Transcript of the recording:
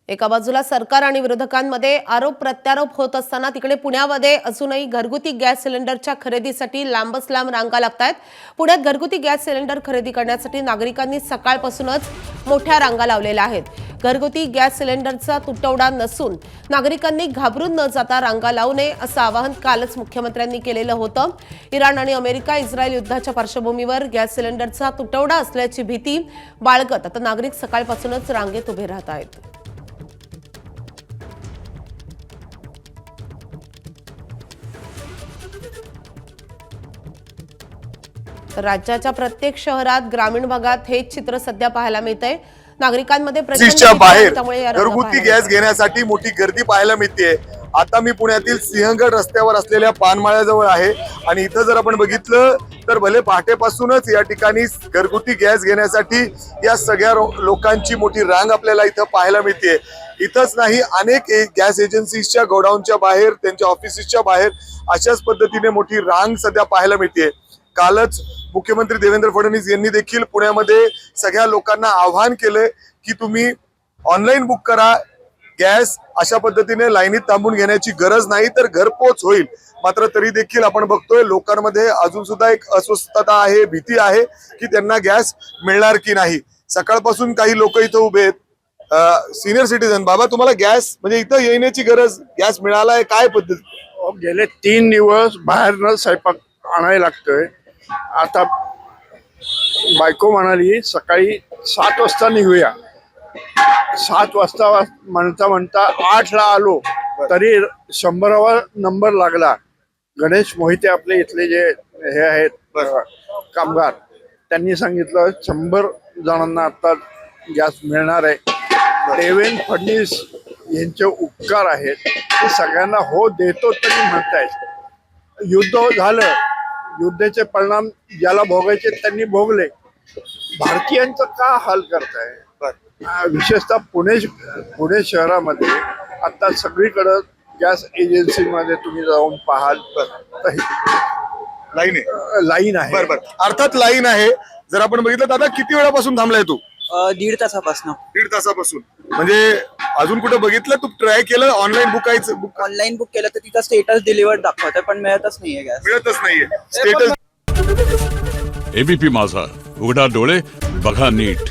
एका बाजूला सरकार आणि विरोधकांमध्ये आरोप प्रत्यारोप होत असताना तिकडे पुण्यामध्ये अजूनही घरगुती गॅस सिलेंडरच्या खरेदीसाठी लांबच लांब रांगा लागतात। पुण्यात घरगुती गॅस सिलेंडर खरेदी करण्यासाठी नागरिकांनी सकाळपासूनच मोठ्या रांगा लावलेल्या आहेत। घरगुती गॅस सिलेंडरचा तुटवडा नसून नागरिकांनी घाबरून न जाता रांगा लावू नये असं आवाहन कालच मुख्यमंत्र्यांनी केलेलं होतं। इराण आणि अमेरिका इस्रायल युद्धाच्या पार्श्वभूमीवर गॅस सिलेंडरचा तुटवडा असल्याची भीती बाळगत आता नागरिक सकाळपासूनच रांगेत उभे राहत आहेत। राज्याच्या प्रत्येक शहरात ग्रामीण भागात हेच चित्र सध्या पाहायला मिळतंय। नागरिकांमध्ये बाहेर घरगुती गॅस घेण्यासाठी मोठी गर्दी पाहायला मिळते। आता मी पुण्यातील सिंहगड रस्त्यावर असलेल्या पानमाळ्याजवळ आहे आणि इथं जर आपण बघितलं तर भले पहाटेपासूनच या ठिकाणी घरगुती गॅस घेण्यासाठी या सगळ्या लोकांची मोठी रांग आपल्याला इथं पाहायला मिळते। इथंच नाही, अनेक गॅस एजन्सीच्या गोडाऊनच्या बाहेर, त्यांच्या ऑफिसेसच्या बाहेर अशाच पद्धतीने मोठी रांग सध्या पाहायला मिळते। कालच मुख्यमंत्री देवेंद्र फडणवीस यांनी देखील पुण्यामध्ये सगळ्या लोकांना आवाहन केलंय की तुम्ही ऑनलाईन बुक करा गॅस, अशा पद्धतीने लाईनीत थांबून घेण्याची गरज नाही तर घरपोच होईल। मात्र तरी देखील आपण बघतोय लोकांमध्ये अजून सुद्धा एक अस्वस्थता आहे, भीती आहे की त्यांना गॅस मिळणार की नाही। सकाळपासून काही लोक इथं उभे आहेत। सिनियर सिटीजन बाबा, तुम्हाला गॅस म्हणजे इथं येण्याची गरज, गॅस मिळालाय, काय पद्धत? गेले 3 दिवस बाहेरनं स्वयंपाक आणायला लागतोय। आता बायको म्हणाली सकाळी 7 वाजता निघूया, 7 वाजता म्हणता म्हणता 8 ला आलो तरी 100वा नंबर लागला। गणेश मोहिते आपले इथले जे हे आहेत कामगार, त्यांनी सांगितलं 100 जणांना आता गॅस मिळणार आहे। देवेंद्र फडणवीस यांचे उपकार आहेत, ते सगळ्यांना हो देतो तरी म्हणतायत। युद्ध झालं, युद्धाचे परिणाम ज्याला भोगायचे त्यांनी भोगले, भारतीयांचं का हाल करताय? विशेषतः पुणे शहरामध्ये आता सगळीकडे गॅस एजन्सीमध्ये तुम्ही जाऊन पाहाल तर लाईन आहे। बरोबर, अर्थात लाईन आहे। जर आपण बघितलं दादा, किती वेळापासून थांबलाय तू? 1.5 तासापासून। 1.5 तासापासून म्हणजे अजून कुठे बघितलं तू? ट्राय केलं ऑनलाईन बुकायचं? ऑनलाईन बुक केलं तर तिथं स्टेटस डिलिव्हर्ड दाखवतंय पण मिळतच नाहीये गॅस। मिळतच नाहीये स्टेटस। एबीपी माझा, उघडा डोळे बघा नीट।